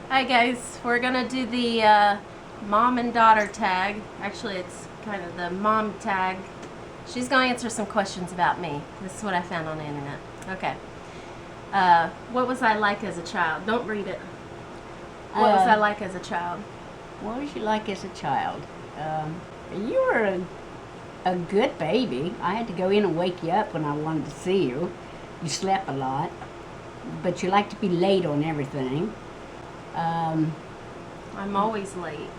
Hi guys, we're gonna do the mom and daughter tag. Actually, it's kind of the mom tag. She's gonna answer some questions about me. This is what I found on the internet. Okay. What was I like as a child? Don't read it. What was I like as a child? What was you like as a child? You were a good baby. I had to go in and wake you up when I wanted to see you. You slept a lot, but you like to be late on everything. I'm always late.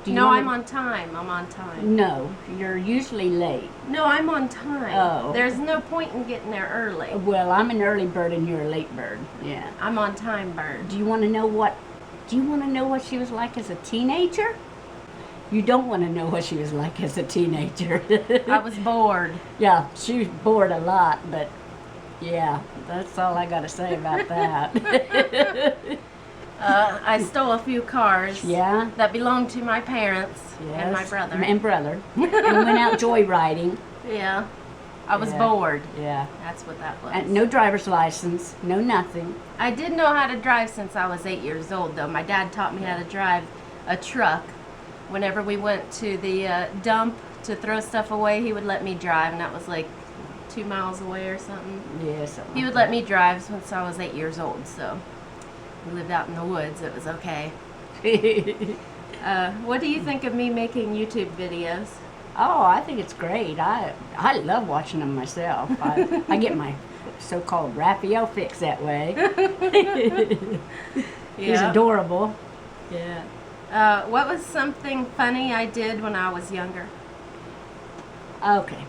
No, I'm on time. I'm on time. No, you're usually late. No, I'm on time. Oh. There's no point in getting there early. Well, I'm an early bird and you're a late bird. Yeah. I'm on time bird. Do you want to know what she was like as a teenager? You don't want to know what she was like as a teenager. I was bored. Yeah, she was bored a lot, but yeah, that's all I got to say about that. I stole a few cars. Yeah. That belonged to my parents and my Yes, brother. and brother. And went out joyriding. Yeah. I was Yeah. bored. Yeah. That's what that was. And no driver's license, no nothing. I did know how to drive since I was 8 years old, though. My dad taught me how to drive a truck. Whenever we went to the dump to throw stuff away, he would let me drive, and that was like 2 miles away or something. Yeah, something He would let me drive since I was 8 years old, so we lived out in the woods. It was okay. What do you think of me making YouTube videos? Oh, I think it's great. I love watching them myself. I get my so-called Rafael fix that way. He's adorable. Yeah. What was something funny I did when I was younger? Okay.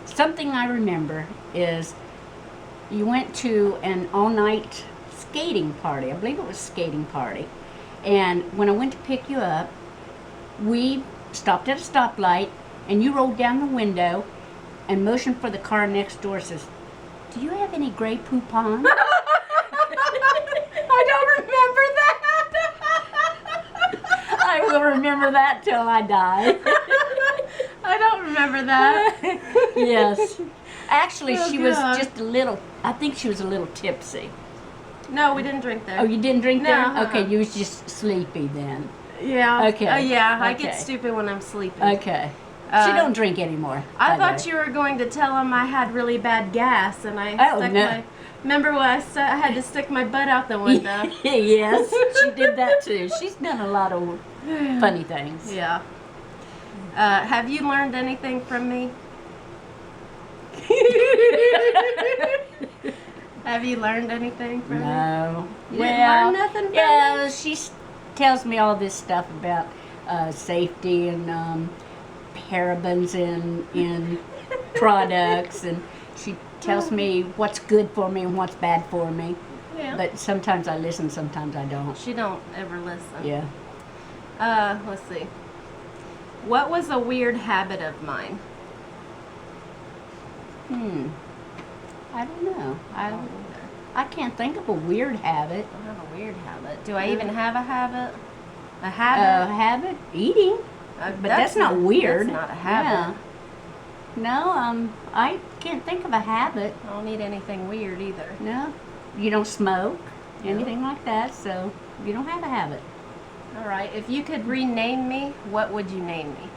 Something I remember is you went to an all-night skating party. I believe it was a skating party. And when I went to pick you up, we stopped at a stoplight, and you rolled down the window and motioned for the car next door, says, "Do you have any Grey Poupon?" I don't remember that. I will remember that till I die. I don't remember that. Yes. Actually, Oh, she was God. just a little, I think she was a little tipsy. No, we didn't drink there. Oh, you didn't drink No, there? uh-uh. Okay, you was just sleepy then. Yeah. Okay. Oh, yeah. I Okay. get stupid when I'm sleeping. Okay. She don't drink anymore. I thought you were going to tell him I had really bad gas, and I Oh, stuck no. my. Remember when I had to stick my butt out the window? Yes, she did that too. She's done a lot of funny things. Yeah. Have you learned anything from me? Have you learned anything from me? No. You didn't learn nothing from yeah, she tells me all this stuff about safety and parabens in products, and she tells me what's good for me and what's bad for me. Yeah. But sometimes I listen, sometimes I don't. She don't ever listen. Yeah. Let's see. What was a weird habit of mine? I don't know. I don't either. I can't think of a weird habit. I don't have a weird habit. Do I even have a habit? A habit? Habit? Eating. But that's not weird. That's not a habit. Yeah. No, I can't think of a habit. I don't need anything weird either. No. You don't smoke, No. anything like that, so you don't have a habit. All right. If you could rename me, what would you name me?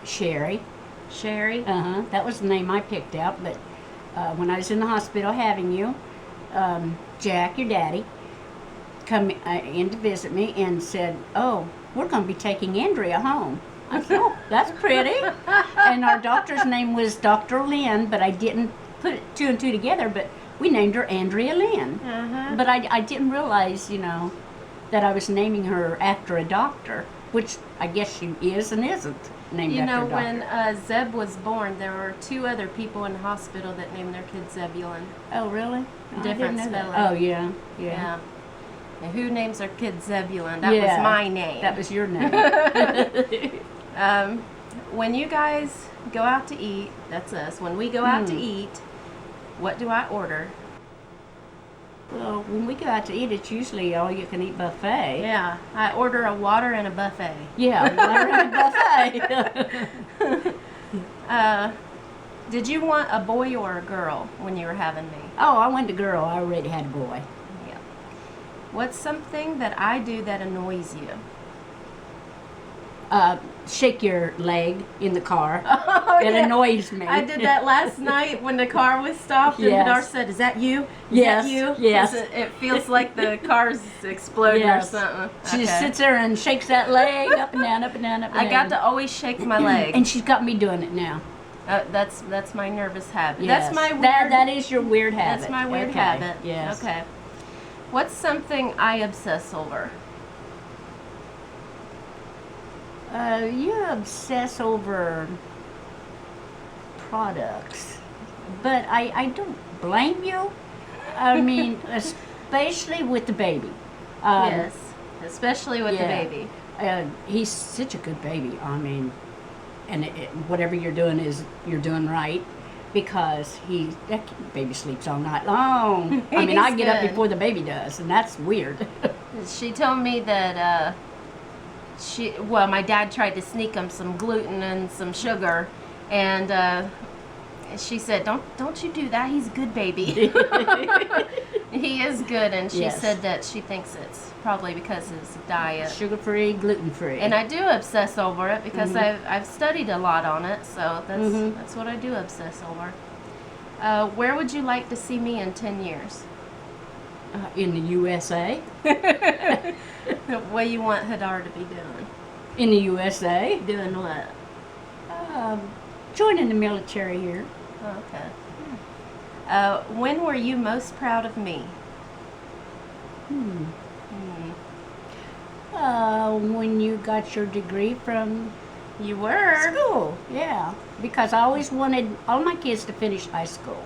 Sherry. Sherry? That was the name I picked out, but when I was in the hospital having you, Jack, your daddy, come in to visit me and said, "Oh, we're going to be taking Andrea home." I said, "Oh, that's pretty." And our doctor's name was Dr. Lynn, but I didn't put two and two together, but we named her Andrea Lynn. But I didn't realize, that I was naming her after a doctor, which I guess she is and isn't named You after know, a doctor. when Zeb was born, there were 2 other people in the hospital that named their kid Zebulon. Oh, really? I Different didn't know that. spelling. Oh, yeah. Yeah. And who names their kid Zebulon? That Yeah, was my name. That was your name. When you guys go out to eat, that's us. When we go out to eat, what do I order? Well, when we go out to eat, it's usually all-you-can-eat buffet. Yeah, I order a water and a buffet. Yeah, water and buffet. Did you want a boy or a girl when you were having me? Oh, I wanted a girl. I already had a boy. Yeah. What's something that I do that annoys you? Shake your leg in the car. Oh, It annoys me. I did that last night when the car was stopped, and Yes. Hadar said, "Is that you? Is Yes, that you?" yes. 'Cause it feels like the car's exploding Yes. or something. She just Okay. sits there and shakes that leg up and down, up and down, up and I down. got to always shake my leg. And she's got me doing it now. That's my nervous habit. Yes. That's my weird. That is your weird habit. That's my weird Okay. habit. Yes. Okay. What's something I obsess over? You obsess over products, but I don't blame you. I mean, especially with the baby. Yes, especially with yeah. the baby. He's such a good baby. I mean, and whatever you're doing you're doing right, because that baby sleeps all night long. I mean, I He's get up good. before the baby does, and that's weird. She told me that my dad tried to sneak him some gluten and some sugar, and she said, "Don't you do that. He's a good baby." He is good, and she Yes. said that she thinks it's probably because of his diet. Sugar-free, gluten-free. And I do obsess over it because Mm-hmm. I've studied a lot on it, so Mhm. that's what I do obsess over. Where would you like to see me in 10 years? In the USA. What do you want Hadar to be doing? In the USA. Doing what? Joining the military here. Oh, okay. When were you most proud of me? When you got your degree from You were. school. Yeah. Because I always wanted all my kids to finish high school.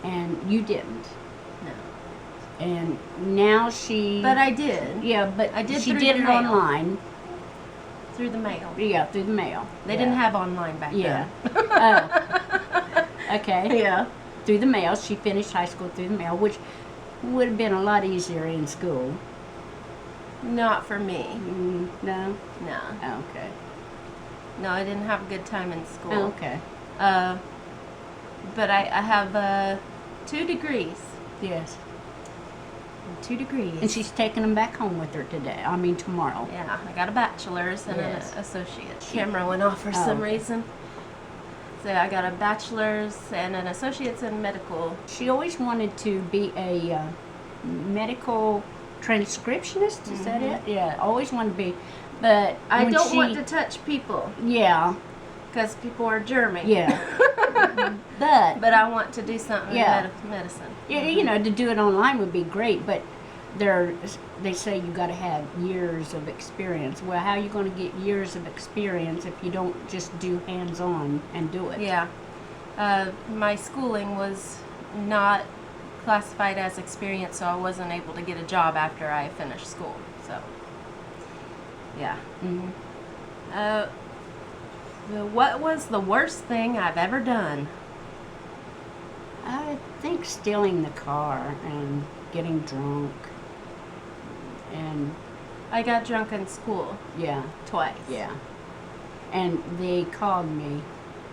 And you didn't. No. And now she... But I did. Yeah, but I did she through did the it mail. online. Through the mail. Yeah, through the mail. They Yeah. didn't have online back Yeah. then. Okay. Yeah. Through the mail. She finished high school through the mail, which would have been a lot easier in school. Not for me. No? No. Okay. No, I didn't have a good time in school. Okay. But I have 2 degrees. Yes. 2 degrees. And she's taking them back home with her today. I mean, tomorrow. Yeah, I got a bachelor's and Yes. an associate's. Camera went off for some okay. reason. So I got a bachelor's and an associate's in medical. She always wanted to be a medical transcriptionist. Is that it? Yeah, always wanted to be. But I when don't she, want to touch people Yeah, because people are germy. yeah. but But I want to do something Yeah. in medicine. you know, to do it online would be great. But they say you got to have years of experience. Well, how are you going to get years of experience if you don't just do hands-on and do it? Yeah. My schooling was not classified as experience, so I wasn't able to get a job after I finished school. So, yeah. Mhm. What was the worst thing I've ever done? I think stealing the car and getting drunk. And I got drunk in school yeah, twice. yeah. And they called me,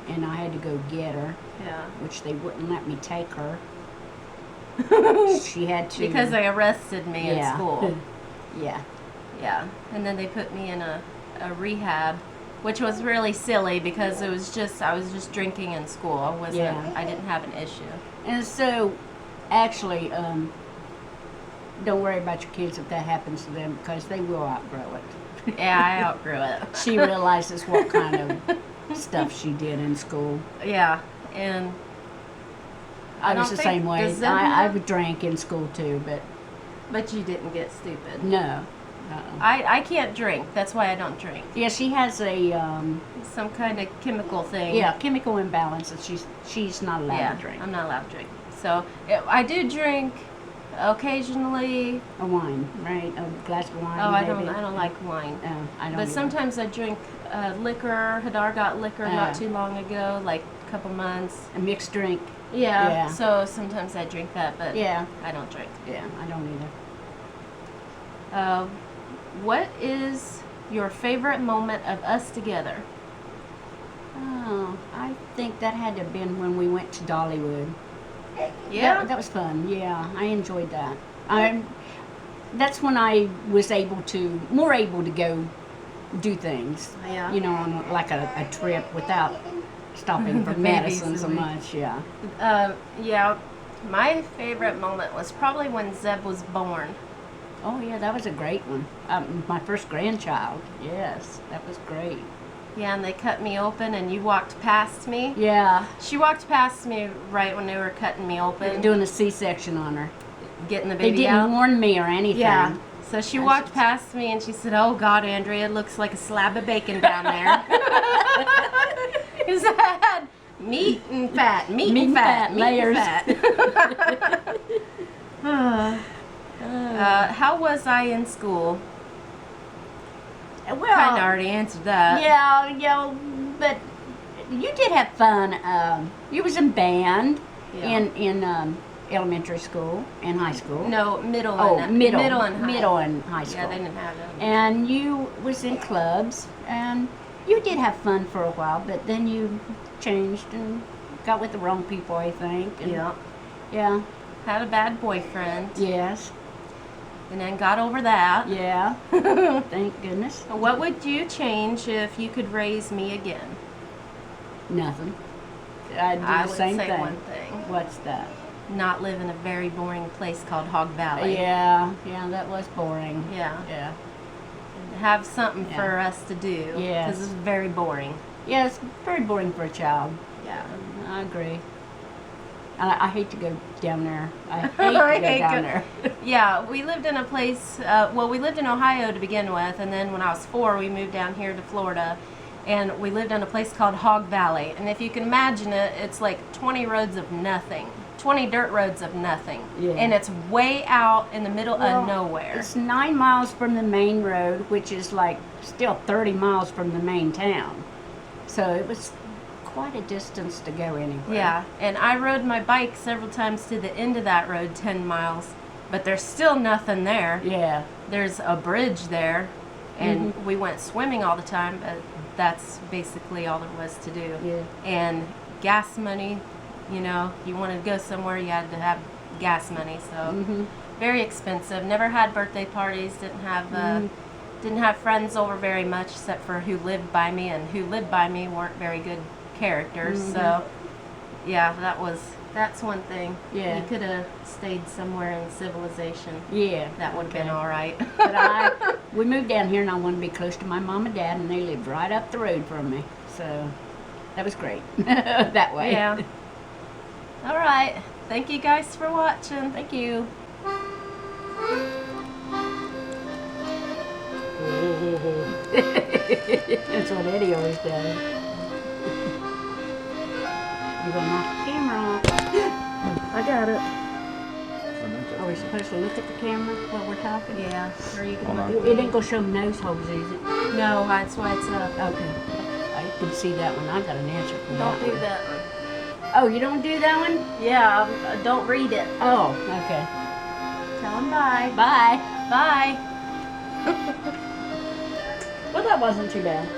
and I had to go get her, Yeah. which they wouldn't let me take her. She had to. Because they arrested me in Yeah. school. Yeah. Yeah. And then they put me in a rehab, which was really silly because I was just drinking in school. Yeah. I didn't have an issue. And so, actually, don't worry about your kids if that happens to them, because they will outgrow it. Yeah, I outgrew it. She realizes what kind of stuff she did in school. Yeah, and I was don't the think- same way. does them I have- drank in school too, but you didn't get stupid. no. I can't drink. That's why I don't drink. Yeah, she has a Some kind of chemical thing. chemical imbalance that she's not allowed Yeah, to drink. I'm not allowed to drink. So I do drink occasionally. A wine, right? A glass of wine. Oh, I maybe? don't like wine. No, I don't. But either. sometimes I drink liquor. Hadar got liquor not Oh. too long ago, like a couple months. a mixed drink. Yeah. Yeah. So sometimes I drink that, but Yeah, I don't drink. yeah, I don't either. What is your favorite moment of us together? Oh, I think that had to have been when we went to Dollywood. Yeah. That was fun. Yeah, I enjoyed that. that's when I was more able to go do things. Yeah. You know, on like a trip without stopping for The medicine so babies. much. Yeah. Yeah. My favorite moment was probably when Zeb was born. Oh yeah, that was a great one. My first grandchild. Yes, that was great. Yeah, and they cut me open, and you walked past me. Yeah. She walked past me right when they were cutting me open, Doing a C-section on her. getting the They baby didn't out. warn me or anything. Yeah. So she walked past me and she said, "Oh God, Andrea, it looks like a slab of bacon down there." Because I had meat and fat, meat and fat, layers. How was I in school? Well, Kind of already answered that. yeah, but you did have fun. You was in band Yeah. in elementary school and high school. No, middle Oh, and middle and high. middle and high school. Yeah, they didn't have it. And you was in clubs, and you did have fun for a while, but then you changed and got with the wrong people, I think. And Yeah. Yeah. Had a bad boyfriend, Yes. and then got over that. Yeah. Thank goodness. What would you change if you could raise me again? Nothing. I'd do I the would same say thing. one thing. What's that? Not live in a very boring place called Hog Valley. Yeah, that was boring. Yeah. Yeah. Have something Yeah. for us to do. Yes. Because it's very boring. Yeah, it's very boring for a child. Yeah. I agree. And I hate to go down there. I hate to I go hate down go- there. Yeah, we lived in a place, we lived in Ohio to begin with, and then when I was 4, we moved down here to Florida, and we lived in a place called Hog Valley. And if you can imagine it, it's like 20 roads of nothing. 20 dirt roads of nothing. Yeah. And it's way out in the middle Well, of nowhere. It's 9 miles from the main road, which is like still 30 miles from the main town. So it was quite a distance to go anywhere. Yeah, and I rode my bike several times to the end of that road, 10 miles, but there's still nothing there. Yeah. There's a bridge there, and we went swimming all the time, but that's basically all there was to do. Yeah. And gas money, you know, you wanted to go somewhere, you had to have gas money, so very expensive. Never had birthday parties, didn't have friends over very much, except for who lived by me, and who lived by me weren't very good characters. So yeah, that's one thing. Yeah. You could have stayed somewhere in civilization. Yeah. That would have been all right. But we moved down here and I wanted to be close to my mom and dad, and they lived right up the road from me. So that was great that way. Yeah. All right. Thank you guys for watching. Thank you. That's what Eddie always does. You're gonna knock the camera off. I got it. Are we supposed to look at the camera while we're talking? Yeah. Are you Hold on. It ain't gonna show nose holes, is it? No, that's why it's up. Okay. I can see that one. I got an answer for Don't that do one. that one. Oh, you don't do that one? Yeah, don't read it. Oh, okay. Tell them bye. Bye. Bye. Well, that wasn't too bad.